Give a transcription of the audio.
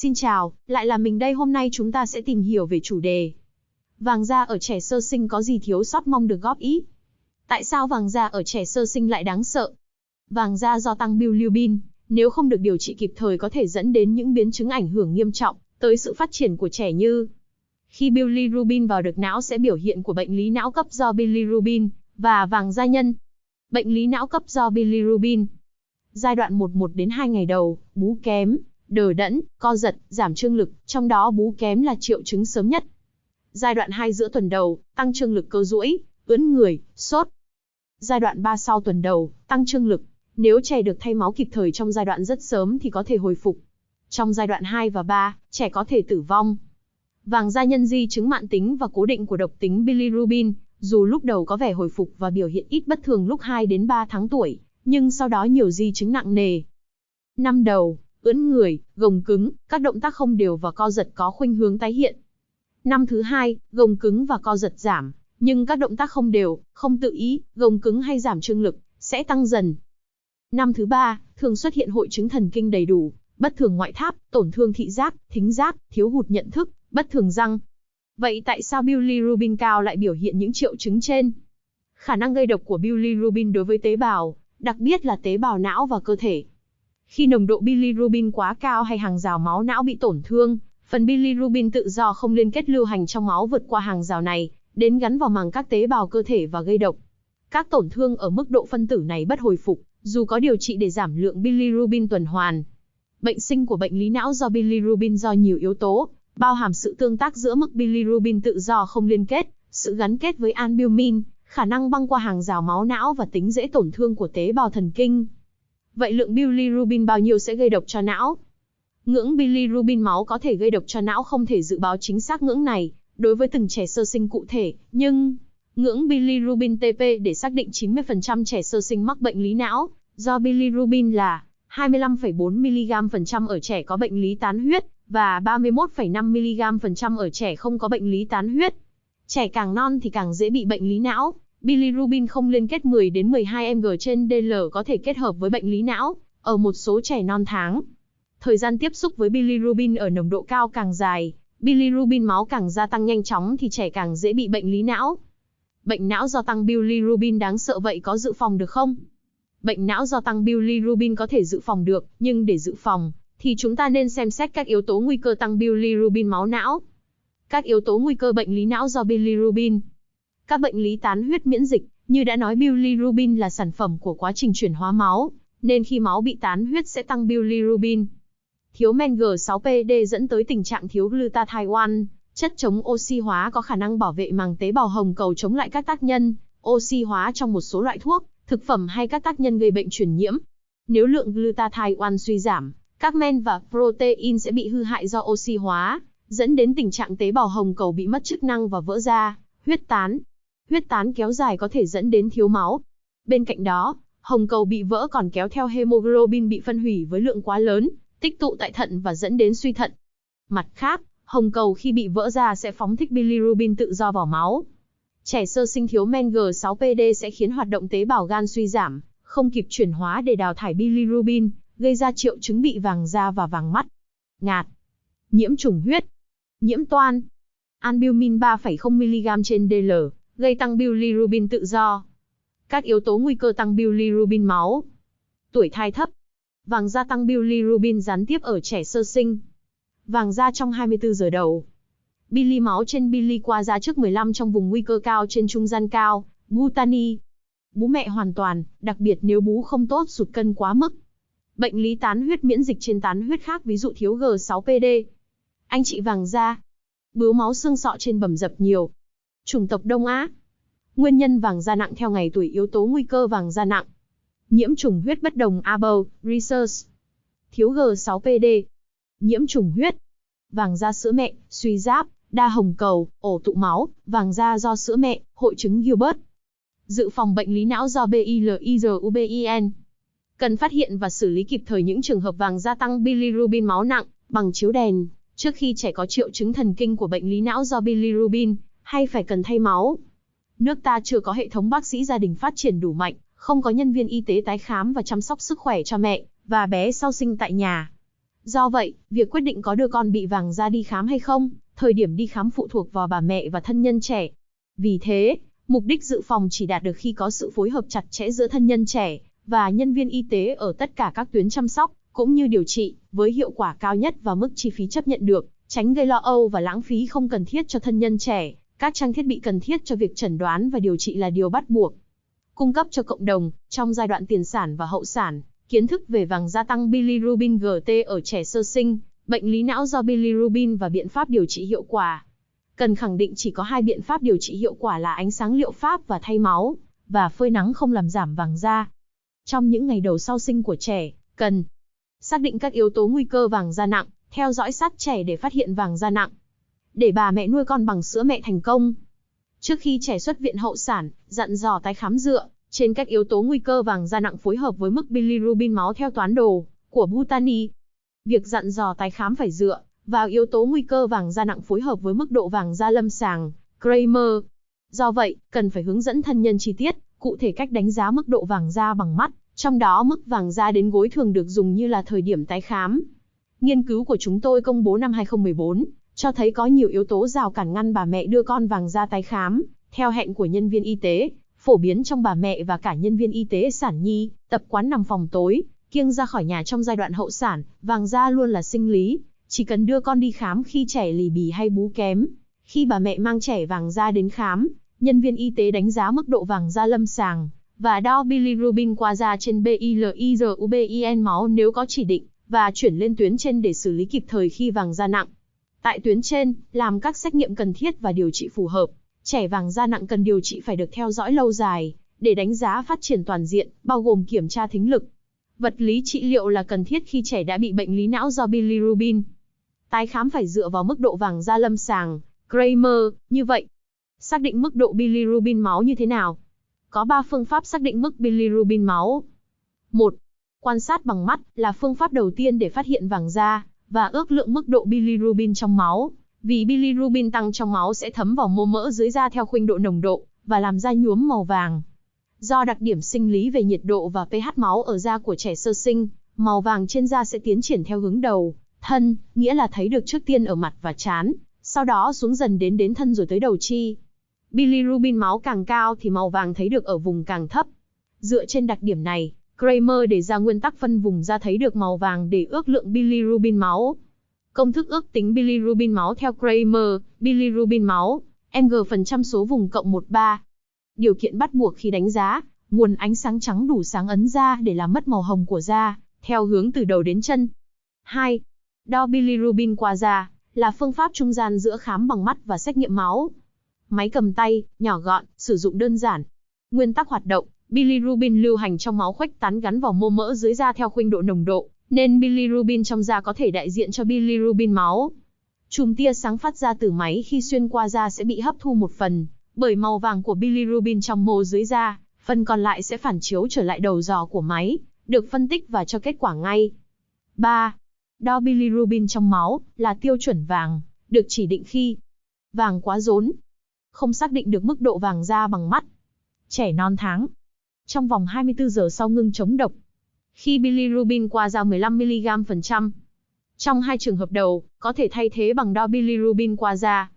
Xin chào, lại là mình đây. Hôm nay chúng ta sẽ tìm hiểu về chủ đề vàng da ở trẻ sơ sinh có gì thiếu sót mong được góp ý. Tại sao vàng da ở trẻ sơ sinh lại đáng sợ? Vàng da do tăng bilirubin, nếu không được điều trị kịp thời có thể dẫn đến những biến chứng ảnh hưởng nghiêm trọng tới sự phát triển của trẻ như khi bilirubin vào được não sẽ biểu hiện của bệnh lý não cấp do bilirubin và vàng da nhân. Bệnh lý não cấp do bilirubin. Giai đoạn 1 đến 2 ngày đầu, bú kém, đờ đẫn, co giật, giảm trương lực, trong đó bú kém là triệu chứng sớm nhất. Giai đoạn 2 giữa tuần đầu, tăng trương lực cơ duỗi, ướn người, sốt. Giai đoạn 3 sau tuần đầu, tăng trương lực. Nếu trẻ được thay máu kịp thời trong giai đoạn rất sớm thì có thể hồi phục. Trong giai đoạn 2 và 3, trẻ có thể tử vong. Vàng da nhân di chứng mãn tính và cố định của độc tính bilirubin, dù lúc đầu có vẻ hồi phục và biểu hiện ít bất thường lúc 2 đến 3 tháng tuổi, nhưng sau đó nhiều di chứng nặng nề. Năm đầu, ướn người, gồng cứng, các động tác không đều và co giật có khuynh hướng tái hiện. Năm thứ 2, gồng cứng và co giật giảm, nhưng các động tác không đều, không tự ý, gồng cứng hay giảm trương lực, sẽ tăng dần. Năm thứ 3, thường xuất hiện hội chứng thần kinh đầy đủ, bất thường ngoại tháp, tổn thương thị giác, thính giác, thiếu hụt nhận thức, bất thường răng. Vậy tại sao bilirubin cao lại biểu hiện những triệu chứng trên? Khả năng gây độc của bilirubin đối với tế bào, đặc biệt là tế bào não và cơ thể. Khi nồng độ bilirubin quá cao hay hàng rào máu não bị tổn thương, phần bilirubin tự do không liên kết lưu hành trong máu vượt qua hàng rào này, đến gắn vào màng các tế bào cơ thể và gây độc. Các tổn thương ở mức độ phân tử này bất hồi phục, dù có điều trị để giảm lượng bilirubin tuần hoàn. Bệnh sinh của bệnh lý não do bilirubin do nhiều yếu tố, bao hàm sự tương tác giữa mức bilirubin tự do không liên kết, sự gắn kết với albumin, khả năng băng qua hàng rào máu não và tính dễ tổn thương của tế bào thần kinh. Vậy lượng bilirubin bao nhiêu sẽ gây độc cho não? Ngưỡng bilirubin máu có thể gây độc cho não, không thể dự báo chính xác ngưỡng này đối với từng trẻ sơ sinh cụ thể, nhưng ngưỡng bilirubin TP để xác định 90% trẻ sơ sinh mắc bệnh lý não do bilirubin là 25,4 mg% ở trẻ có bệnh lý tán huyết và 31,5 mg% ở trẻ không có bệnh lý tán huyết. Trẻ càng non thì càng dễ bị bệnh lý não. Bilirubin không liên kết 10 đến 12 mg/dl có thể kết hợp với bệnh lý não ở một số trẻ non tháng. Thời gian tiếp xúc với bilirubin ở nồng độ cao càng dài, bilirubin máu càng gia tăng nhanh chóng thì trẻ càng dễ bị bệnh lý não. Bệnh não do tăng bilirubin đáng sợ vậy có dự phòng được không? Bệnh não do tăng bilirubin có thể dự phòng được, nhưng để dự phòng thì chúng ta nên xem xét các yếu tố nguy cơ tăng bilirubin máu não. Các yếu tố nguy cơ bệnh lý não do bilirubin. Các bệnh lý tán huyết miễn dịch, như đã nói bilirubin là sản phẩm của quá trình chuyển hóa máu, nên khi máu bị tán huyết sẽ tăng bilirubin. Thiếu men G6PD dẫn tới tình trạng thiếu glutathione, chất chống oxy hóa có khả năng bảo vệ màng tế bào hồng cầu chống lại các tác nhân oxy hóa trong một số loại thuốc, thực phẩm hay các tác nhân gây bệnh truyền nhiễm. Nếu lượng glutathione suy giảm, các men và protein sẽ bị hư hại do oxy hóa, dẫn đến tình trạng tế bào hồng cầu bị mất chức năng và vỡ ra. Huyết tán. Huyết tán kéo dài có thể dẫn đến thiếu máu. Bên cạnh đó, hồng cầu bị vỡ còn kéo theo hemoglobin bị phân hủy với lượng quá lớn, tích tụ tại thận và dẫn đến suy thận. Mặt khác, hồng cầu khi bị vỡ ra sẽ phóng thích bilirubin tự do vào máu. Trẻ sơ sinh thiếu men G6PD sẽ khiến hoạt động tế bào gan suy giảm, không kịp chuyển hóa để đào thải bilirubin, gây ra triệu chứng bị vàng da và vàng mắt. Ngạt. Nhiễm trùng huyết. Nhiễm toan. Albumin 3,0 mg/dl, gây tăng bilirubin tự do. Các yếu tố nguy cơ tăng bilirubin máu. Tuổi thai thấp. Vàng da tăng bilirubin gián tiếp ở trẻ sơ sinh. Vàng da trong 24 giờ đầu. Bili máu trên bili qua da trước 15 trong vùng nguy cơ cao trên trung gian cao, Butani. Bú mẹ hoàn toàn, đặc biệt nếu bú không tốt sụt cân quá mức. Bệnh lý tán huyết miễn dịch trên tán huyết khác ví dụ thiếu G6PD. Anh chị vàng da. Bướu máu xương sọ trên bầm dập nhiều. Chủng tộc Đông Á. Nguyên nhân vàng da nặng theo ngày tuổi, yếu tố nguy cơ vàng da nặng. Nhiễm trùng huyết bất đồng ABO, Research. Thiếu G6PD. Nhiễm trùng huyết. Vàng da sữa mẹ, suy giáp, đa hồng cầu, ổ tụ máu, vàng da do sữa mẹ, hội chứng Gilbert. Dự phòng bệnh lý não do bilirubin. Cần phát hiện và xử lý kịp thời những trường hợp vàng da tăng bilirubin máu nặng bằng chiếu đèn trước khi trẻ có triệu chứng thần kinh của bệnh lý não do bilirubin hay phải cần thay máu. Nước ta chưa có hệ thống bác sĩ gia đình phát triển đủ mạnh, không có nhân viên y tế tái khám và chăm sóc sức khỏe cho mẹ và bé sau sinh tại nhà. Do vậy, việc quyết định có đưa con bị vàng da đi khám hay không, thời điểm đi khám phụ thuộc vào bà mẹ và thân nhân trẻ. Vì thế, mục đích dự phòng chỉ đạt được khi có sự phối hợp chặt chẽ giữa thân nhân trẻ và nhân viên y tế ở tất cả các tuyến chăm sóc, cũng như điều trị, với hiệu quả cao nhất và mức chi phí chấp nhận được, tránh gây lo âu và lãng phí không cần thiết cho thân nhân trẻ. Các trang thiết bị cần thiết cho việc chẩn đoán và điều trị là điều bắt buộc. Cung cấp cho cộng đồng, trong giai đoạn tiền sản và hậu sản, kiến thức về vàng da tăng bilirubin GT ở trẻ sơ sinh, bệnh lý não do bilirubin và biện pháp điều trị hiệu quả. Cần khẳng định chỉ có 2 biện pháp điều trị hiệu quả là ánh sáng liệu pháp và thay máu, và phơi nắng không làm giảm vàng da. Trong những ngày đầu sau sinh của trẻ, cần xác định các yếu tố nguy cơ vàng da nặng, theo dõi sát trẻ để phát hiện vàng da nặng. Để bà mẹ nuôi con bằng sữa mẹ thành công. Trước khi trẻ xuất viện hậu sản, dặn dò tái khám dựa trên các yếu tố nguy cơ vàng da nặng phối hợp với mức bilirubin máu theo toán đồ của Butani. Việc dặn dò tái khám phải dựa vào yếu tố nguy cơ vàng da nặng phối hợp với mức độ vàng da lâm sàng, Kramer. Do vậy, cần phải hướng dẫn thân nhân chi tiết, cụ thể cách đánh giá mức độ vàng da bằng mắt, trong đó mức vàng da đến gối thường được dùng như là thời điểm tái khám. Nghiên cứu của chúng tôi công bố năm 2014, cho thấy có nhiều yếu tố rào cản ngăn bà mẹ đưa con vàng da tái khám, theo hẹn của nhân viên y tế, phổ biến trong bà mẹ và cả nhân viên y tế sản nhi, tập quán nằm phòng tối, kiêng ra khỏi nhà trong giai đoạn hậu sản, vàng da luôn là sinh lý, chỉ cần đưa con đi khám khi trẻ lì bì hay bú kém. Khi bà mẹ mang trẻ vàng da đến khám, nhân viên y tế đánh giá mức độ vàng da lâm sàng, và đo bilirubin qua da trên bilirubin máu nếu có chỉ định, và chuyển lên tuyến trên để xử lý kịp thời khi vàng da nặng. Tại tuyến trên, làm các xét nghiệm cần thiết và điều trị phù hợp. Trẻ vàng da nặng cần điều trị phải được theo dõi lâu dài, để đánh giá phát triển toàn diện, bao gồm kiểm tra thính lực. Vật lý trị liệu là cần thiết khi trẻ đã bị bệnh lý não do bilirubin. Tái khám phải dựa vào mức độ vàng da lâm sàng, Kramer. Như vậy, xác định mức độ bilirubin máu như thế nào? Có 3 phương pháp xác định mức bilirubin máu. 1. Quan sát bằng mắt là phương pháp đầu tiên để phát hiện vàng da và ước lượng mức độ bilirubin trong máu. Vì bilirubin tăng trong máu sẽ thấm vào mô mỡ dưới da theo khuynh độ nồng độ và làm da nhuốm màu vàng. Do đặc điểm sinh lý về nhiệt độ và pH máu ở da của trẻ sơ sinh, màu vàng trên da sẽ tiến triển theo hướng đầu, thân, nghĩa là thấy được trước tiên ở mặt và trán, sau đó xuống dần đến thân rồi tới đầu chi. Bilirubin máu càng cao thì màu vàng thấy được ở vùng càng thấp. Dựa trên đặc điểm này, Kramer đề ra nguyên tắc phân vùng da thấy được màu vàng để ước lượng bilirubin máu. Công thức ước tính bilirubin máu theo Kramer, bilirubin máu, mg% số vùng cộng 13. Điều kiện bắt buộc khi đánh giá, nguồn ánh sáng trắng đủ sáng ấn da để làm mất màu hồng của da, theo hướng từ đầu đến chân. 2. Đo bilirubin qua da, là phương pháp trung gian giữa khám bằng mắt và xét nghiệm máu. Máy cầm tay, nhỏ gọn, sử dụng đơn giản. Nguyên tắc hoạt động, bilirubin lưu hành trong máu khuếch tán gắn vào mô mỡ dưới da theo khuynh độ nồng độ, nên bilirubin trong da có thể đại diện cho bilirubin máu. Chùm tia sáng phát ra từ máy khi xuyên qua da sẽ bị hấp thu một phần bởi màu vàng của bilirubin trong mô dưới da, phần còn lại sẽ phản chiếu trở lại đầu giò của máy, được phân tích và cho kết quả ngay. 3. Đo bilirubin trong máu là tiêu chuẩn vàng, được chỉ định khi vàng quá rốn, không xác định được mức độ vàng da bằng mắt. Trẻ non tháng, trong vòng 24 giờ sau ngưng chống độc, khi bilirubin qua da 15mg%. Trong 2 trường hợp đầu, có thể thay thế bằng đo bilirubin qua da.